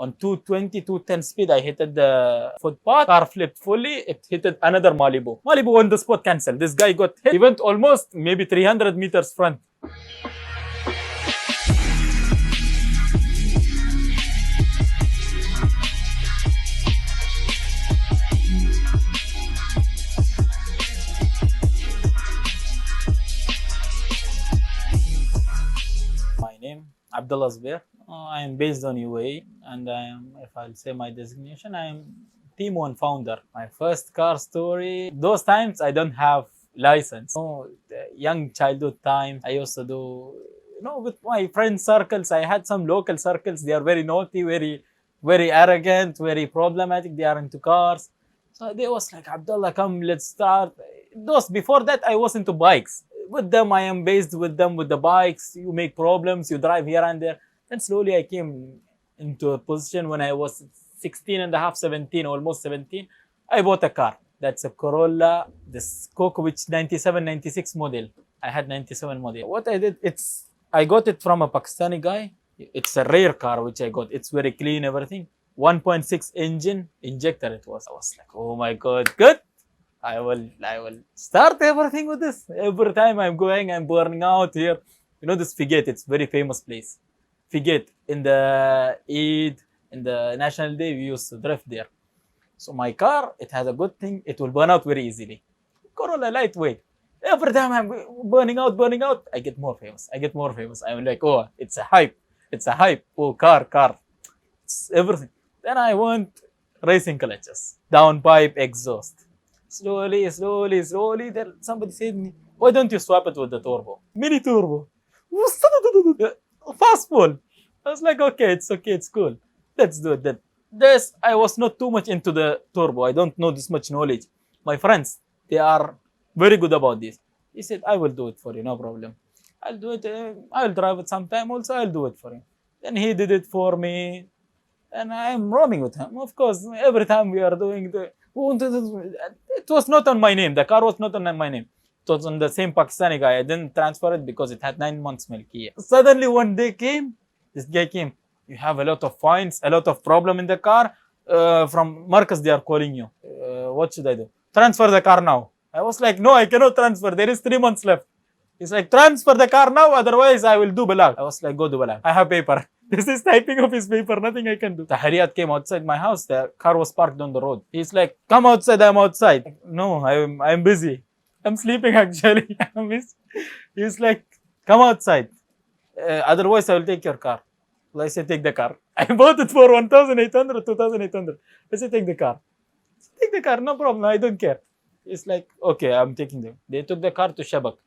On 220, 210 speed, I hit the footpath. Car flipped fully. It hit another Malibu. Malibu on the spot canceled. This guy got hit. He went almost maybe 300 meters front. My name, Abdullah Zbair. I am based on UAE, and I am, if I'll say my designation, I am Team 1 founder. My first car story, those times I don't have license. The young childhood time, I used to do, with my friend circles. I had some local circles. They are very naughty, very arrogant, very problematic. They are into cars. So they was like, Abdullah, come, let's start. Before that, I was into bikes. With them, I am based with them with the bikes. You make problems, you drive here and there. Then slowly I came into a position when I was 16 and a half, 17, almost 17. I bought a car. That's a Corolla, this Coco, which 97, 96 model. I had 97 model. What I did, I got it from a Pakistani guy. It's a rare car which I got. It's very clean, everything. 1.6 engine injector it was. I was like, oh my God, good. I will start everything with this. Every time I'm going, I'm burning out here. This Figate, it's very famous place. Figate, in the Eid, in the National Day, we used to drift there. So my car, it has a good thing. It will burn out very easily. Corolla lightweight. Every time I'm burning out, I get more famous. I'm like, oh, it's a hype. Oh, car. It's everything. Then I want racing clutches, downpipe exhaust. Slowly. Then somebody said to me, why don't you swap it with the turbo? Mini turbo. Fastball. I was like, okay, it's cool. Let's do it then. I was not too much into the turbo. I don't know this much knowledge. My friends, they are very good about this. He said, I will do it for you, no problem. I'll do it. I'll drive it sometime also. I'll do it for you. Then he did it for me. And I'm roaming with him. Of course, every time we are doing it was not on my name. The car was not on my name. It was on the same Pakistani guy. I didn't transfer it because it had 9 months Milkiya. Suddenly one day this guy came. You have a lot of fines, a lot of problem in the car. From Marcus, they are calling you. What should I do? Transfer the car now. I was like, no, I cannot transfer. There is 3 months left. He's like, transfer the car now, otherwise I will do balag. I was like, go do balag. I have paper. This is typing of his paper, nothing I can do. The Harriet came outside my house. The car was parked on the road. He's like, come outside, I'm outside. No, I'm busy. I'm sleeping actually. He's like, come outside. Otherwise, I will take your car. I said, take the car. I bought it for 1,800, 2,800. I said, take the car. Take the car, no problem. I don't care. It's like, okay, I'm taking them. They took the car to Shabak.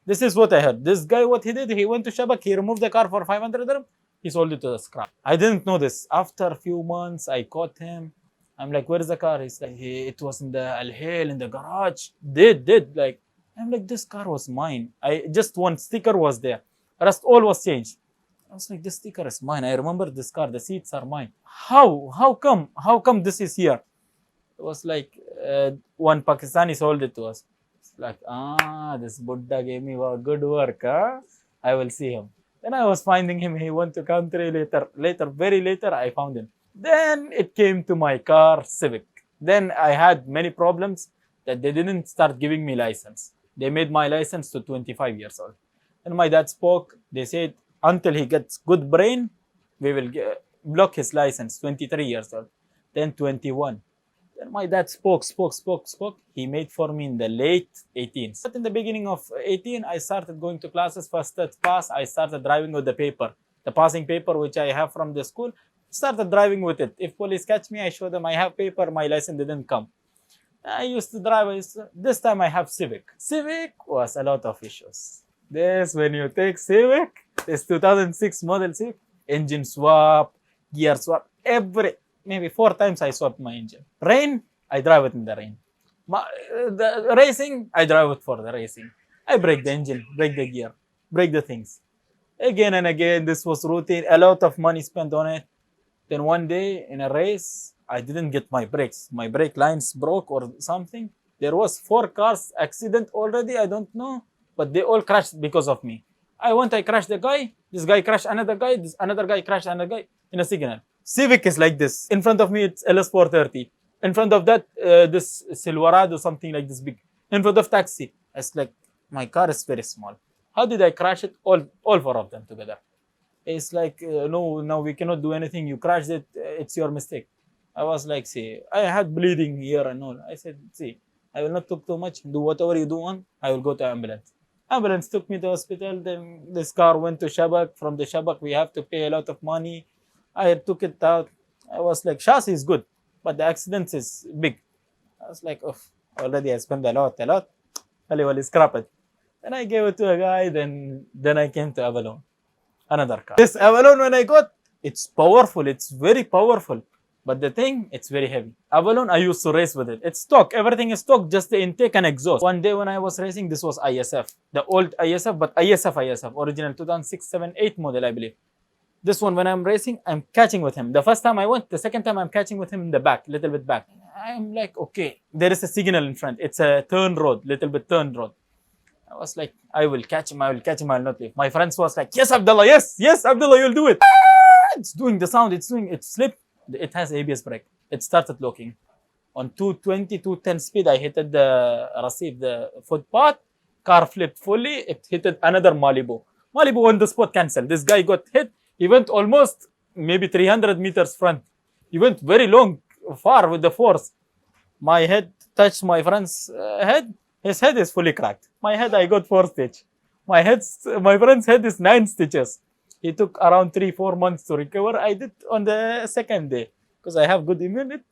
This is what I heard. This guy, what he did, he went to Shabak. He removed the car for 500 dirham. He sold it to the scrap. I didn't know this. After a few months, I caught him. I'm like, where's the car? He's like, it was in the Al-Hil, in the garage. Like, I'm like, this car was mine. Just one sticker was there. Rest all was changed. I was like, this sticker is mine. I remember this car. The seats are mine. How come? How come this is here? It was like, one Pakistani sold it to us. It's like, this Buddha gave me good work. Huh? I will see him. Then I was finding him. He went to country very later, I found him. Then it came to my car, Civic. Then I had many problems that they didn't start giving me license. They made my license to 25 years old. And my dad spoke. They said, until he gets good brain, we will block his license, 23 years old. Then 21. Then my dad spoke. He made for me in the late 18s. But in the beginning of 18, I started going to classes. First pass, I started driving with the paper. The passing paper which I have from the school, started driving with it. If police catch me, I show them I have paper, my license didn't come. I used to drive. This time I have Civic. Civic was a lot of issues. When you take Civic, this 2006 model Civic, engine swap, gear swap, maybe 4 times I swapped my engine. Rain, I drive it in the rain. The racing, I drive it for the racing. I break the engine, break the gear, break the things. Again and again, this was routine. A lot of money spent on it. Then one day in a race, I didn't get my brakes. My brake lines broke or something. There was 4 cars accident already. I don't know, but they all crashed because of me. I crashed the guy. This guy crashed another guy. Another guy crashed another guy in a signal. Civic is like this. In front of me, it's LS430. In front of that, this Silverado, something like this big. In front of taxi, it's like my car is very small. How did I crash it? All four of them together. It's like no, we cannot do anything. You crashed it. It's your mistake. I was like, see, I had bleeding here and all. I said, see, I will not talk too much. Do whatever you do on. I will go to ambulance. Ambulance took me to hospital. Then this car went to Shabak. From the Shabak, we have to pay a lot of money. I took it out. I was like, chassis is good, but the accident is big. I was like, oh, already I spent a lot. Well, scrap it. Then I gave it to a guy. Then I came to Avalon, another car. This Avalon, when I got, it's powerful. It's very powerful. But the thing, it's very heavy. Avalon, I used to race with it. It's stock. Everything is stock, just the intake and exhaust. One day when I was racing, this was ISF. The old ISF, but ISF. Original 2006, 7, 8 model, I believe. This one, when I'm racing, I'm catching with him. The first time I went, the second time I'm catching with him in the back, little bit back. I'm like, okay, there is a signal in front. It's a turn road, little bit turn road. I was like, I will catch him, I will not leave. My friends was like, yes, Abdullah, yes, Abdullah, you'll do it. It's doing the sound, it slipped. It has ABS brake. It started locking. On 220, 210 speed, I hit the footpath. Car flipped fully. It hit another Malibu. Malibu on the spot canceled. This guy got hit. He went almost maybe 300 meters front. He went very far with the force. My head touched my friend's head. His head is fully cracked. My head, I got 4 stitches. My friend's head is 9 stitches. It took around 3-4 months to recover. I did on the second day because I have good immune. It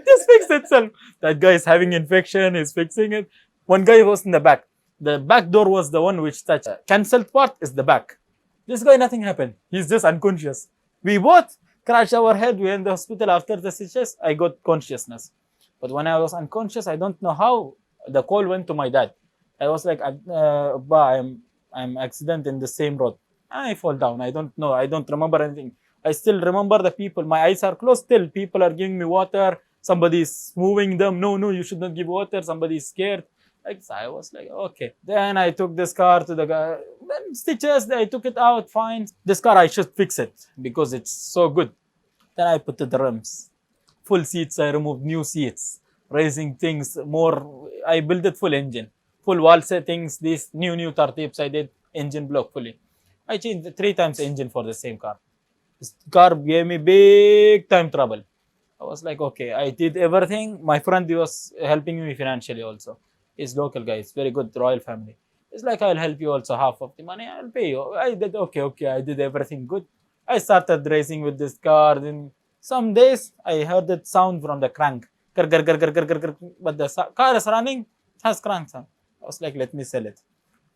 just fixed itself. That guy is having infection. He's fixing it. One guy was in the back. The back door was the one which touched. Cancelled part is the back. This guy, nothing happened. He's just unconscious. We both crashed our head. We were in the hospital after the stitches. I got consciousness. But when I was unconscious, I don't know how the call went to my dad. I was like, I'm accident in the same road. I fall down. I don't know. I don't remember anything. I still remember the people. My eyes are closed still. People are giving me water. Somebody is moving them. No, you should not give water. Somebody is scared. Like, so I was like, okay. Then I took this car to the guy. Then stitches, I took it out, fine. This car, I should fix it because it's so good. Then I put the rims. Full seats, I removed new seats. Raising things more. I built it full engine. Full wall settings. These new tartibs I did. Engine block fully. I changed 3 times the engine for the same car. This car gave me big time trouble. I was like, okay, I did everything. My friend was helping me financially also. He's local guy. It's very good, royal family. It's like, I'll help you also half of the money. I'll pay you. I did, okay. I did everything good. I started racing with this car. Then some days, I heard that sound from the crank. But the car is running. It has crank sound. I was like, let me sell it.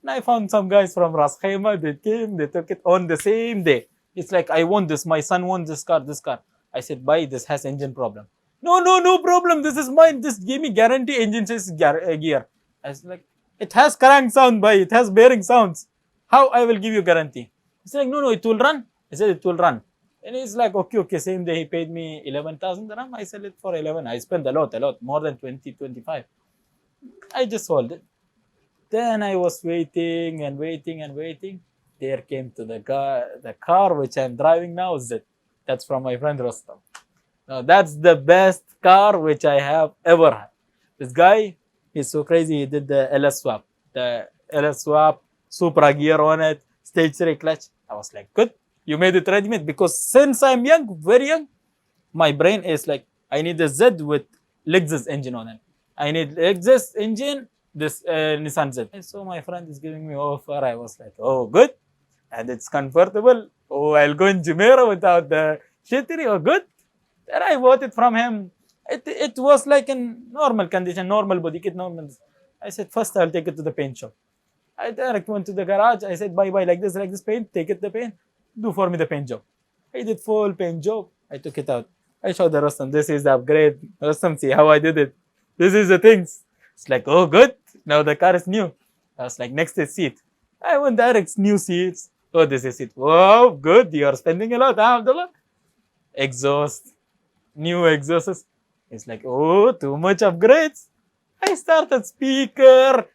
And I found some guys from Ras Khaimah. They came, they took it on the same day. It's like, I want this. My son wants this car. I said, buy this, has engine problem. No problem. This is mine. This gave me guarantee. Engine says gear. I was like, it has crank sound, buy. It has bearing sounds. How I will give you guarantee? He's like, no, it will run. I said, it will run. And he's like, okay. Same day he paid me 11,000 dirham. I sell it for 11. I spent a lot, more than 20, 25. I just sold it. Then I was waiting. There came to the car which I'm driving now. That's from my friend Rostam. Now that's the best car which I have ever had. This guy, he's so crazy. He did the LS swap. The LS swap, Supra gear on it, stage 3 clutch. I was like, good. You made it ready-made. Because since I'm young, very young, my brain is like, I need a Z with Lexus engine on it. I need Lexus engine, this Nissan Z. And so my friend is giving me offer. I was like, oh, good. And it's comfortable. Oh, I'll go in Jumeirah without the shittery. Oh, good. Then I bought it from him. It was like in normal condition, normal body kit, normal. I said, first I'll take it to the paint shop. I direct went to the garage. I said, buy like this paint. Take it the paint. Do for me the paint job. I did full paint job. I took it out. I showed the Rustam. This is the upgrade. Rustam, see how I did it. This is the things. It's like, oh, good. Now the car is new. I was like, next is seat. I went direct, new seats. Oh, this is it. Wow, good. You are spending a lot, huh, Abdullah? Exhaust. New exhausts. It's like, oh, too much upgrades. I started speaker,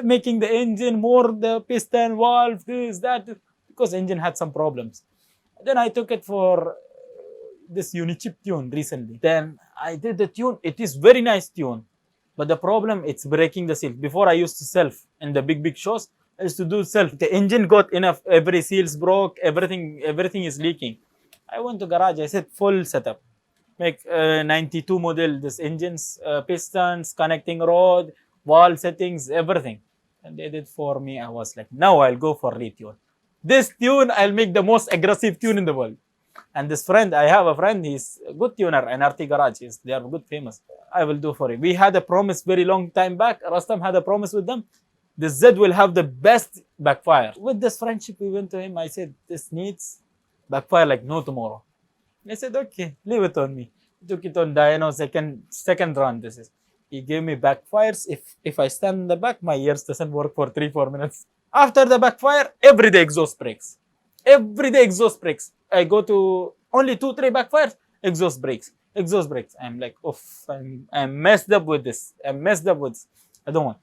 making the engine more, the piston, valve, this, that, because engine had some problems. Then I took it for this Unichip tune recently. Then I did the tune. It is very nice tune. But the problem, it's breaking the seal. Before I used to self in the big shows. I used to do self. The engine got enough. Every seals broke. Everything is leaking. I went to garage. I said full setup. Make 92 model. This engines, pistons, connecting rod, wall settings, everything. And they did for me. I was like, now I'll go for retune. This tune, I'll make the most aggressive tune in the world. And this friend, I have a friend, he's a good tuner in RT Garage. They are good, famous. I will do for him. We had a promise very long time back. Rastam had a promise with them. The Z will have the best backfire. With this friendship, we went to him. I said, this needs backfire like no tomorrow. I said, okay, leave it on me. Took it on dyno, second run. This is. He gave me backfires. If I stand in the back, my ears doesn't work for 3-4 minutes. After the backfire, every day exhaust breaks. Every day exhaust breaks. I go to only 2-3 backfires, exhaust breaks. Exhaust breaks. I'm like, oof, I'm messed up with this. I'm messed up with this. I don't want.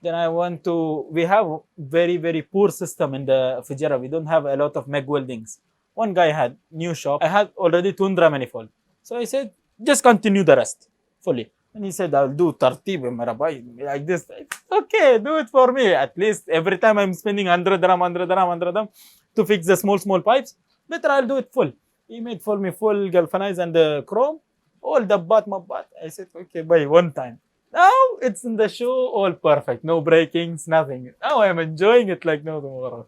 Then I went to, we have very, very poor system in the Fujairah. We don't have a lot of meg weldings. One guy had new shop. I had already Tundra manifold. So I said, just continue the rest fully. And he said, I'll do tartib like this. Okay, do it for me. At least every time I'm spending 100 dirham to fix the small pipes, better I'll do it full. He made for me full galvanized and the chrome, all the mabat. I said, okay, buy one time. Now it's in the show, all perfect. No breakings, nothing. Now I'm enjoying it like no tomorrow.